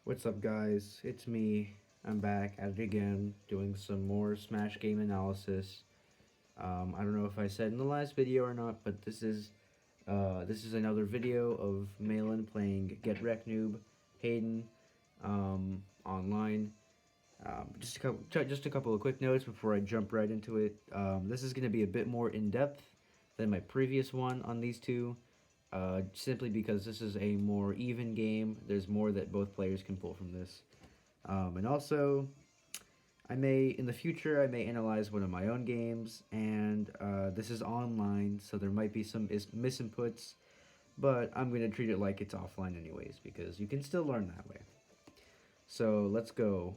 What's up, guys? It's me. I'm back at it again, doing some more Smash game analysis. I don't know if I said in the last video or not, but this is another video of Malin playing GetRektNoob, Hayden, online. Just a couple of quick notes before I jump right into it. This is going to be a bit more in depth than my previous one on these two. Simply because this is a more even game. There's more that both players can pull from this. And also, in the future, I may analyze one of my own games, and this is online, so there might be some misinputs, but I'm going to treat it like it's offline anyways, because you can still learn that way. So, let's go.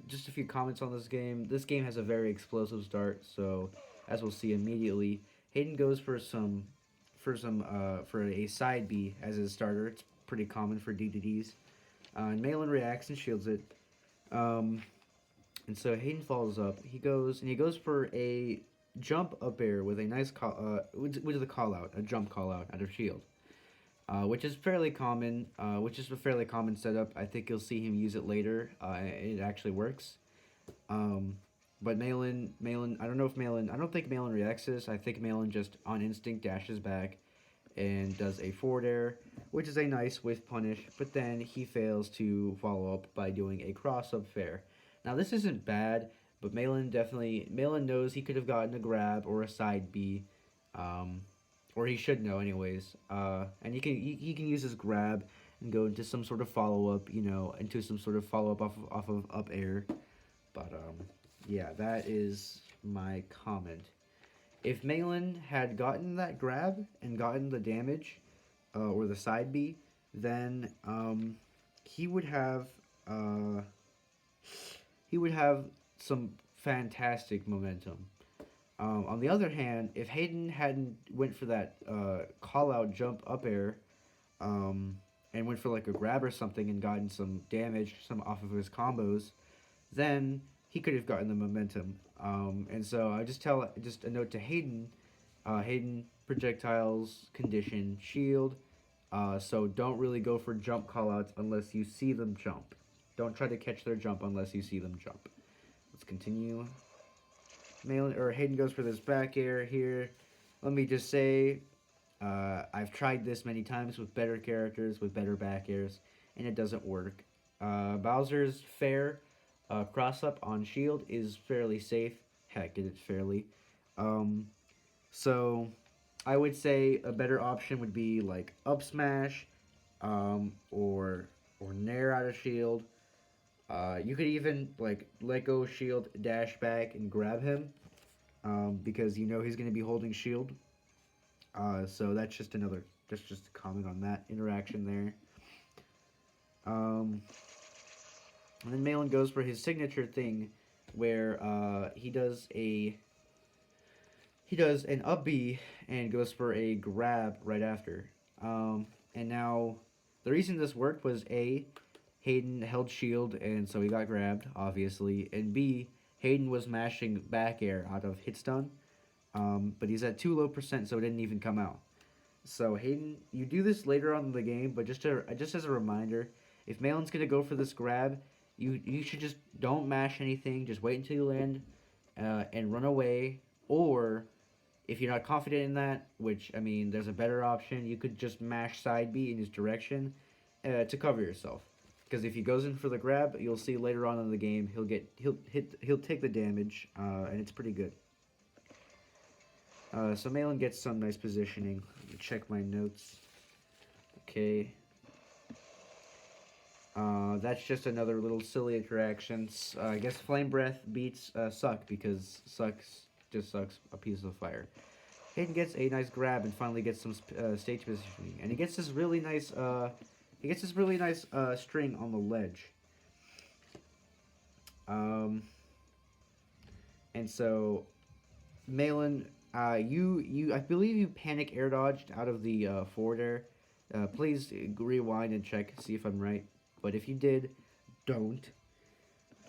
Just a few comments on this game. This game has a very explosive start, so as we'll see immediately, Hayden goes for a side B as his starter. It's pretty common for DDDs. And Malin reacts and shields it. And so Hayden follows up. He goes for a jump up air with a nice with a call out, a jump call out out of shield. Which is fairly common. Which is a fairly common setup. I think you'll see him use it later. It actually works. But Malin, I don't know if Malin, I don't think Malin reacts this. I think Malin just on instinct dashes back and does a forward air, which is a nice whiff punish, but then he fails to follow up by doing a cross-up fair. Now this isn't bad, but Malin knows he could have gotten a grab or a side B, or he should know anyways. And he can use his grab and go into some sort of follow-up, into some sort of follow-up off of up air. But yeah, that is my comment. If Malin had gotten that grab and gotten the damage, or the side B, then he would have uh, some fantastic momentum. On the other hand, if Hayden hadn't went for that call out jump up air, and went for like a grab or something and gotten some damage some off of his combos, then he could have gotten the momentum. And so I just a note to Hayden. Hayden, projectiles, condition, shield. So don't really go for jump callouts unless you see them jump. Don't try to catch their jump unless you see them jump. Let's continue. Hayden goes for this back air here. Let me just say, I've tried this many times with better characters, with better back airs, and it doesn't work. Bowser's fair cross up on shield is fairly safe. Heck, it's fairly. So I would say a better option would be like up smash, or nair out of shield. You could even like let go shield, dash back, and grab him, because you know he's going to be holding shield. So that's just a comment on that interaction there. And then Malin goes for his signature thing, where he does an up B and goes for a grab right after. And now the reason this worked was A, Hayden held shield and so he got grabbed, obviously, and B, Hayden was mashing back air out of hit stun, but he's at too low percent, so it didn't even come out. So Hayden, you do this later on in the game, but just as a reminder, if Malin's gonna go for this grab, you should just don't mash anything. Just wait until you land, and run away. Or if you're not confident in that, which I mean, there's a better option. You could just mash side B in his direction, to cover yourself. Because if he goes in for the grab, you'll see later on in the game he'll take the damage, and it's pretty good. So Malin gets some nice positioning. Let me check my notes. Okay. That's just another little silly interaction. I guess Flame Breath beats Suck because just sucks a piece of fire. Hayden gets a nice grab and finally gets some stage positioning, and he gets this really nice string on the ledge. And so Malin, I believe you panic air dodged out of the forward air. Please rewind and check, see if I'm right. But if you did, don't.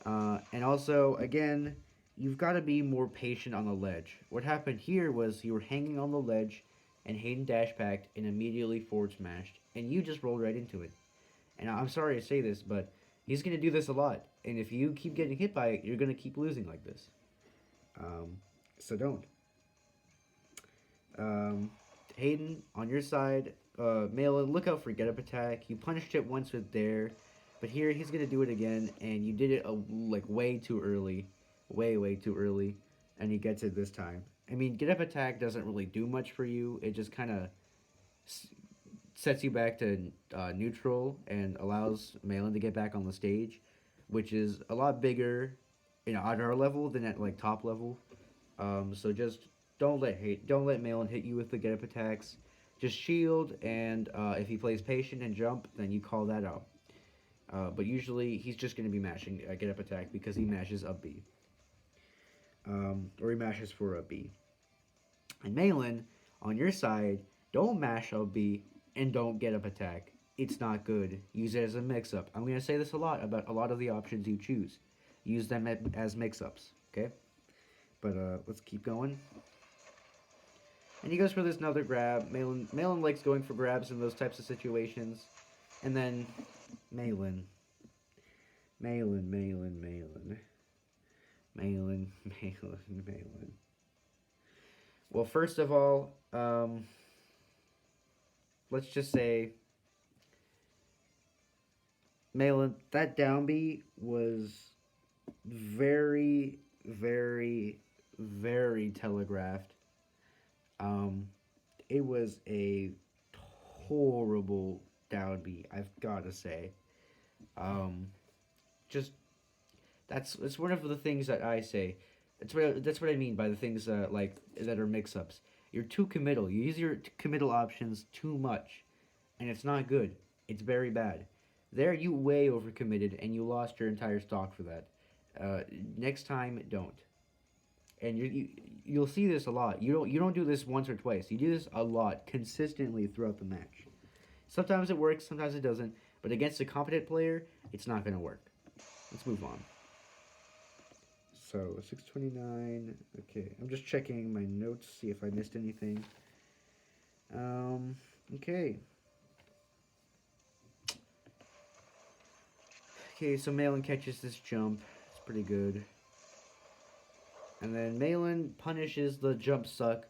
And also, again, you've got to be more patient on the ledge. What happened here was you were hanging on the ledge, and Hayden dash backed and immediately forward smashed, and you just rolled right into it. And I'm sorry to say this, but he's gonna do this a lot. And if you keep getting hit by it, you're gonna keep losing like this. Um, so don't. Um, Hayden, on your side, Malin, look out for get up attack. You punished it once with dare, but here he's gonna do it again, and you did it like way too early, way too early, and he gets it this time. I mean, get up attack doesn't really do much for you. It just kind of sets you back to neutral and allows Malin to get back on the stage, which is a lot bigger, at our level than at like top level. So just don't let Malin hit you with the get up attacks. Just shield, and if he plays patient and jump, then you call that out. But usually he's just going to be mashing get up attack because he mashes up B, or he mashes for a B. And Malin, on your side, don't mash up B and don't get up attack. It's not good. Use it as a mix up. I'm going to say this a lot about a lot of the options you choose. Use them as mix ups. Okay. But let's keep going. And he goes for this another grab. Malin likes going for grabs in those types of situations. And then Malin. Well, first of all, let's just say Malin, that down B was very, very telegraphed. It was a horrible down B, I've got to say. Just that's one of the things that I say. That's what I mean by the things like that are mix-ups. You're too committal. You use your committal options too much, and it's not good. It's very bad. There, you way overcommitted, and you lost your entire stock for that. Next time, don't. And you'll see this a lot. You don't do this once or twice. You do this a lot, consistently throughout the match. Sometimes it works, sometimes it doesn't. But against a competent player, it's not going to work. Let's move on. So, 629. Okay, I'm just checking my notes, see if I missed anything. Okay. Okay, so Malin catches this jump. It's pretty good. And then Malin punishes the jump suck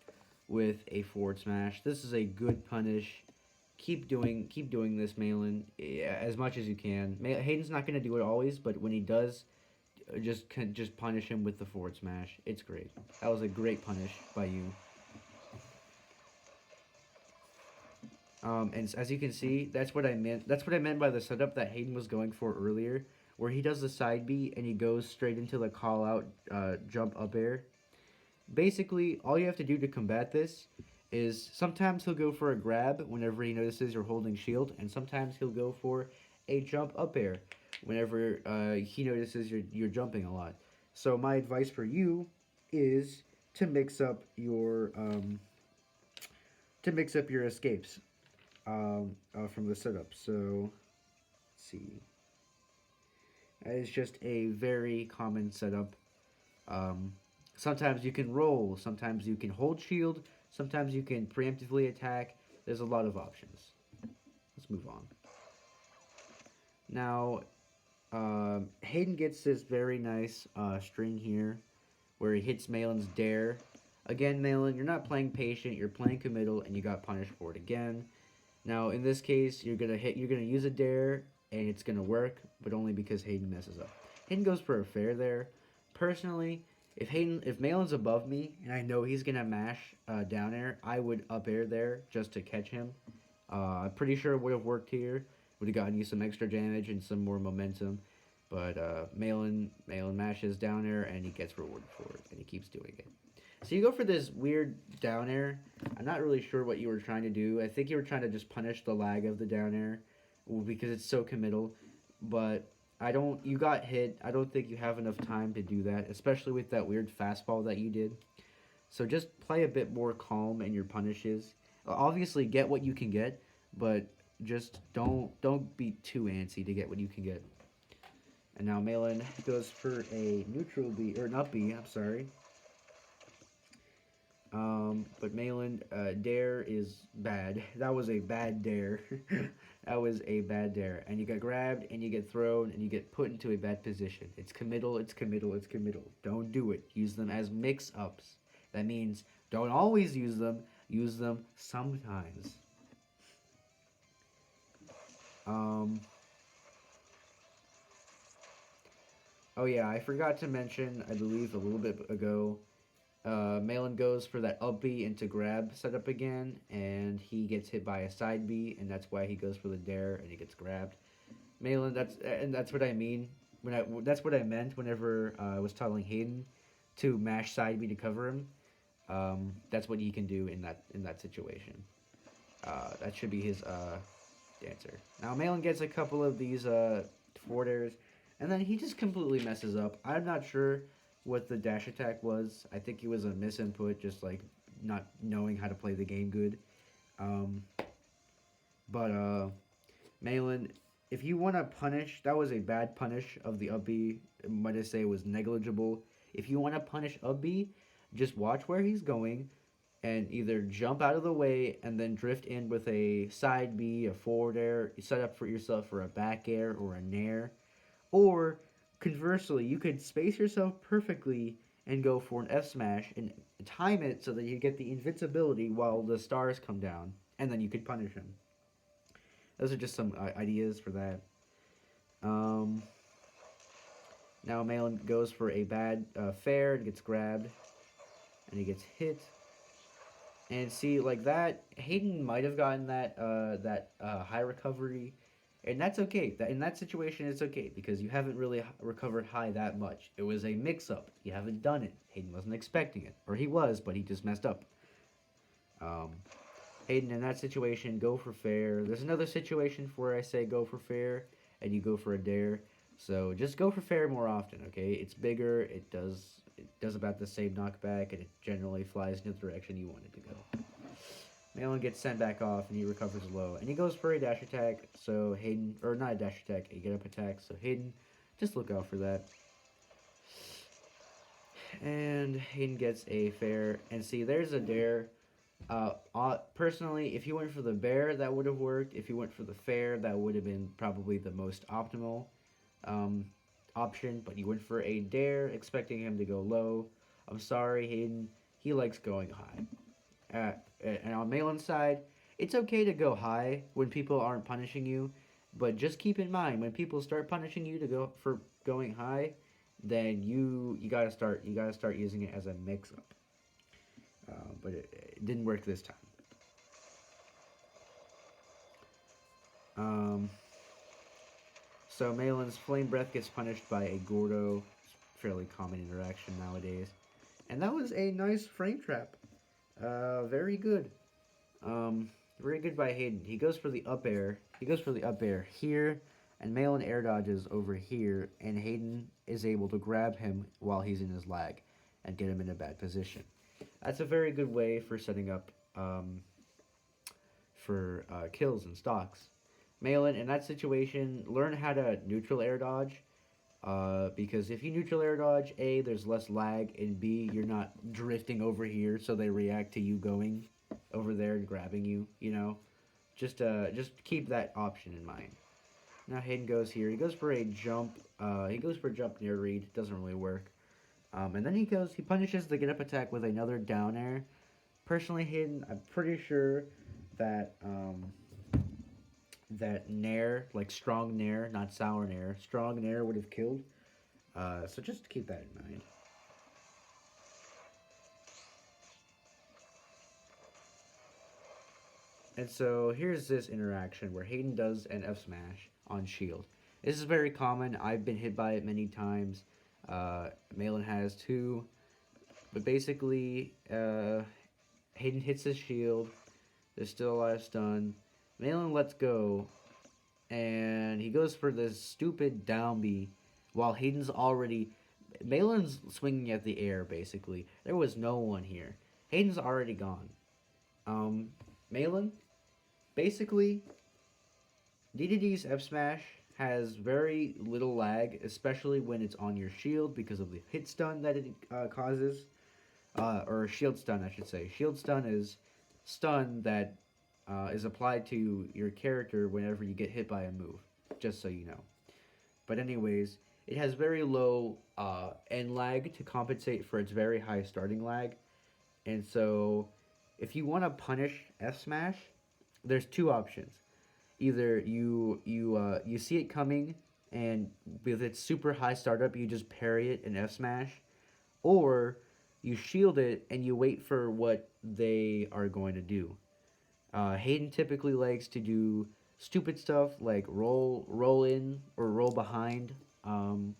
with a forward smash. This is a good punish. Keep doing this, Malin, as much as you can. Hayden's not going to do it always, but when he does, just punish him with the forward smash. It's great. That was a great punish by you. And as you can see, that's what I meant. That's what I meant by the setup that Hayden was going for earlier, where he does the side B and he goes straight into the call out jump up air. Basically, all you have to do to combat this is sometimes he'll go for a grab whenever he notices you're holding shield, and sometimes he'll go for a jump up air whenever he notices you're jumping a lot. So my advice for you is to mix up your escapes from the setup. So let's see. That is just a very common setup. Sometimes you can roll, sometimes you can hold shield, sometimes you can preemptively attack. There's a lot of options. Let's move on. Now, Hayden gets this very nice string here where he hits Malin's dare. Again, Malin, you're not playing patient, you're playing committal, and you got punished for it again. Now, in this case, you're gonna use a dare, and it's gonna work, but only because Hayden messes up. Hayden goes for a fair there. Personally, if Malin's above me and I know he's gonna mash down air, I would up air there just to catch him. I'm pretty sure it would have worked here. Would have gotten you some extra damage and some more momentum. But Malin mashes down air and he gets rewarded for it, and he keeps doing it. So you go for this weird down air. I'm not really sure what you were trying to do. I think you were trying to just punish the lag of the down air because it's so committal. But you got hit. I don't think you have enough time to do that, especially with that weird fastball that you did. So just play a bit more calm in your punishes. Obviously get what you can get, but just don't be too antsy to get what you can get. And now Malin goes for a neutral B, or not B, I'm sorry. But Malin, dare is bad. That was a bad dare. That was a bad dare. And you get grabbed, and you get thrown, and you get put into a bad position. It's committal, it's committal, it's committal. Don't do it. Use them as mix-ups. That means don't always use them sometimes. Um, oh yeah, I forgot to mention, I believe a little bit ago, Malin goes for that up B into grab setup again, and he gets hit by a side B, and that's why he goes for the dare, and he gets grabbed. Malin, that's what I mean. That's what I meant whenever I was telling Hayden to mash side B to cover him. That's what he can do in that situation. That should be his answer. Now Malin gets a couple of these forward airs, and then he just completely messes up. I'm not sure what the dash attack was. I think it was a misinput, just like not knowing how to play the game good. Um, but Malin, if you want to punish, that was a bad punish of the up B. Might I say it was negligible. If you want to punish up B, just watch where he's going and either jump out of the way and then drift in with a side B, a forward air, set up for yourself for a back air or a nair. Or conversely, you could space yourself perfectly and go for an F smash and time it so that you get the invincibility while the stars come down, and then you could punish him. Those are just some ideas for that. Um, Now Malin goes for a bad fair and gets grabbed, and he gets hit. And see, like that, Hayden might have gotten that high recovery, and that's okay. That in that situation, it's okay because you haven't really recovered high that much. It was a mix-up. You haven't done it. Hayden wasn't expecting it, or he was, but he just messed up. Um, Hayden, in that situation, go for fair. There's another situation where I say go for fair, and you go for a dare. So just go for fair more often, okay? It's bigger. It does about the same knockback, and it generally flies in the direction you want it to go. Malin gets sent back off, and he recovers low, and he goes for a dash attack. So Hayden, or not a dash attack, a get up attack. So Hayden, just look out for that. And Hayden gets a fair, and see, there's a dare. Personally, if you went for the bear, that would have worked. If you went for the fair, that would have been probably the most optimal um, option. But you went for a dare, expecting him to go low. I'm sorry, Hayden. He likes going high. And on Malin's side, it's okay to go high when people aren't punishing you, but just keep in mind when people start punishing you to go for going high, then you gotta start using it as a mix up. But it didn't work this time. Um, so Malin's Flame Breath gets punished by a Gordo. It's a fairly common interaction nowadays. And that was a nice frame trap. Very good. Very good by Hayden. He goes for the up air. He goes for the up air here, and Malin air dodges over here, and Hayden is able to grab him while he's in his lag and get him in a bad position. That's a very good way for setting up for kills and stocks. Malin, in that situation, learn how to neutral air dodge. Because if you neutral air dodge, A, there's less lag, and B, you're not drifting over here, so they react to you going over there and grabbing you. You know, just keep that option in mind. Now Hayden goes here. He goes for a jump. He goes for a jump near read. Doesn't really work. And then he punishes the get up attack with another down air. Personally, Hayden, I'm pretty sure that that nair, like strong nair, not sour nair, strong nair would have killed. So just keep that in mind. And so here's this interaction where Hayden does an F smash on shield. This is very common. I've been hit by it many times. Malin has too. But basically, Hayden hits his shield. There's still a lot of stun. Malin lets go, and he goes for this stupid down B, while Hayden's already... Malin's swinging at the air, basically. There was no one here. Hayden's already gone. Malin, basically, DDD's F Smash has very little lag, especially when it's on your shield because of the hit stun that it causes. or shield stun, I should say. Shield stun is stun that is applied to your character whenever you get hit by a move, just so you know. But anyways, it has very low end lag to compensate for its very high starting lag. And so, if you want to punish F smash, there's two options. Either you see it coming, and with its super high startup, you just parry it in F smash, or you shield it and you wait for what they are going to do. Hayden typically likes to do stupid stuff like roll in or roll behind, um,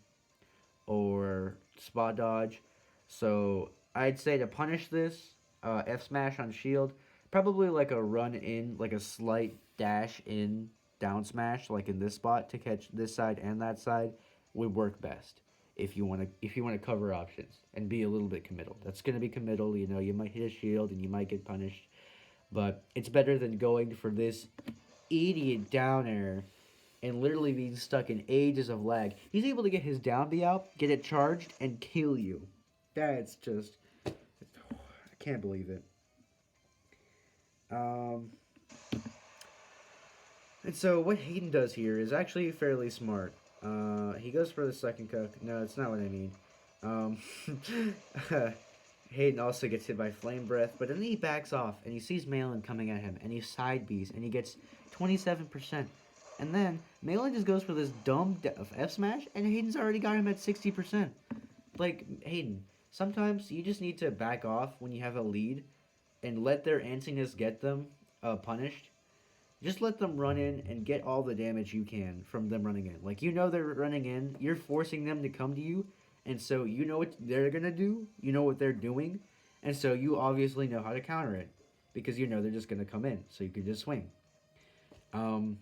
or spot dodge. So I'd say to punish this, F smash on shield, probably like a run in, like a slight dash in down smash, like in this spot to catch this side and that side, would work best. If you want to cover options and be a little bit committal. That's gonna be committal. You know, you might hit a shield and you might get punished, but it's better than going for this idiot down air and literally being stuck in ages of lag. He's able to get his down B out, get it charged, and kill you. That's just, I can't believe it. Um, and so what Hayden does here is actually fairly smart. He goes for the second cuck. No, that's not what I mean. Um, Hayden also gets hit by Flame Breath, but then he backs off and he sees Malon coming at him and he side Bs and he gets 27%. And then Malin just goes for this dumb F smash, and Hayden's already got him at 60%. Like, Hayden, sometimes you just need to back off when you have a lead and let their antsiness get them punished. Just let them run in and get all the damage you can from them running in. Like, you know they're running in, you're forcing them to come to you, and so you know what they're gonna do, you know what they're doing, and so you obviously know how to counter it because you know they're just gonna come in, so you can just swing. Um,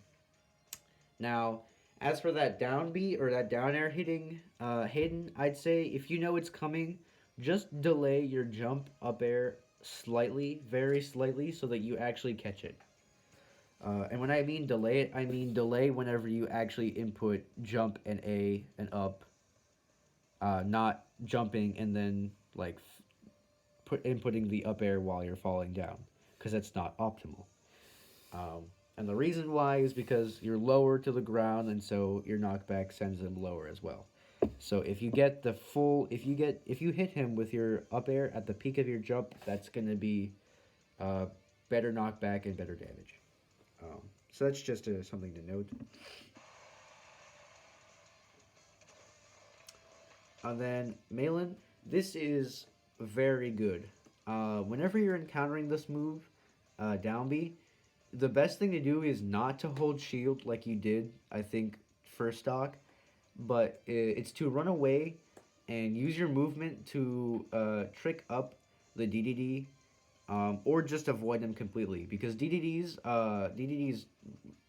Now, as for that down B or that down air hitting Hayden, I'd say if you know it's coming, just delay your jump up air slightly, very slightly, so that you actually catch it. And when I mean delay it, I mean delay whenever you actually input jump and A and up, not jumping and then like put inputting the up air while you're falling down, because that's not optimal. Um, and the reason why is because you're lower to the ground, and so your knockback sends them lower as well. So if you get the full, if you hit him with your up air at the peak of your jump, that's gonna be uh, better knockback and better damage. So that's just something to note. And then Malin, this is very good. Whenever you're encountering this move, down B, the best thing to do is not to hold shield like you did, I think, first stock, but it's to run away and use your movement to trick up the DDD, or just avoid them completely, because DDD's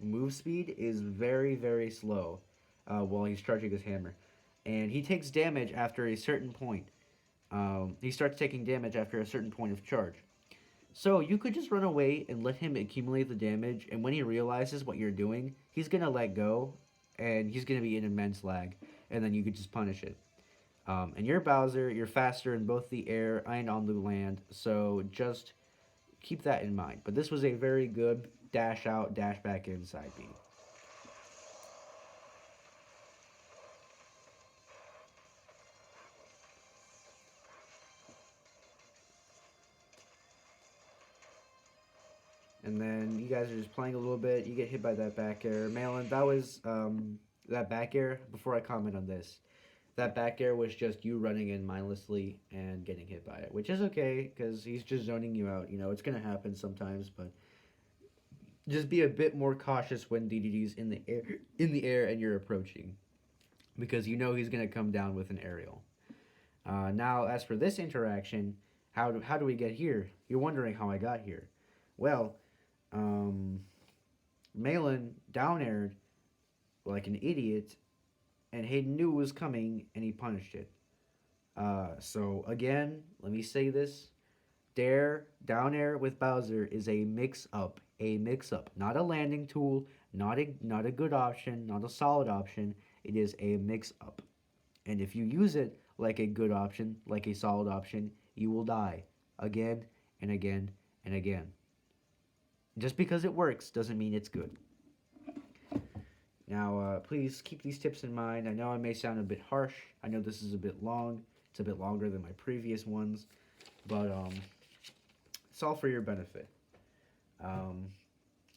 move speed is very slow while he's charging his hammer, and he takes damage after a certain point. He starts taking damage after a certain point of charge. So you could just run away and let him accumulate the damage, and when he realizes what you're doing, he's gonna let go, and he's gonna be in immense lag, and then you could just punish it. And you're Bowser, you're faster in both the air and on the land, so just keep that in mind. But this was a very good dash out, dash back in side B. And then you guys are just playing a little bit. You get hit by that back air. Malin, that was that back air. Before I comment on this, that back air was just you running in mindlessly and getting hit by it, which is okay because he's just zoning you out. You know, it's gonna happen sometimes, but just be a bit more cautious when DDD's in the air and you're approaching, because you know he's gonna come down with an aerial. Now, as for this interaction, how do we get here? You're wondering how I got here. Well, um, Malin down aired like an idiot, and Hayden knew it was coming, and he punished it. So again, let me say this: Dare down air with Bowser is a mix up, not a landing tool, not a good option, not a solid option. It is a mix up, and if you use it like a good option, like a solid option, you will die again and again and again. Just because it works doesn't mean it's good. Now, please keep these tips in mind. I know I may sound a bit harsh. I know this is a bit long. It's a bit longer than my previous ones, but it's all for your benefit.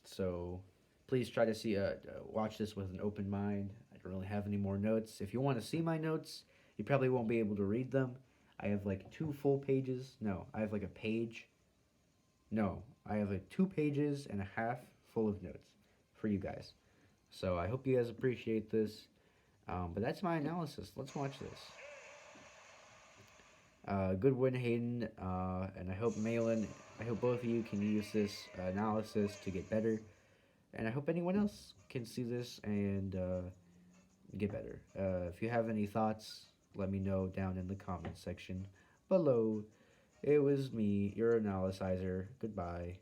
So please try to watch this with an open mind. I don't really have any more notes. If you want to see my notes, you probably won't be able to read them. I have like 2 full pages. No, I have like a page. No, I have like 2 pages and a half full of notes for you guys. So I hope you guys appreciate this. But that's my analysis. Let's watch this. Good win, Hayden. And I hope Malon, I hope both of you can use this analysis to get better. And I hope anyone else can see this and get better. If you have any thoughts, let me know down in the comment section below. It was me, your analyzer. Goodbye.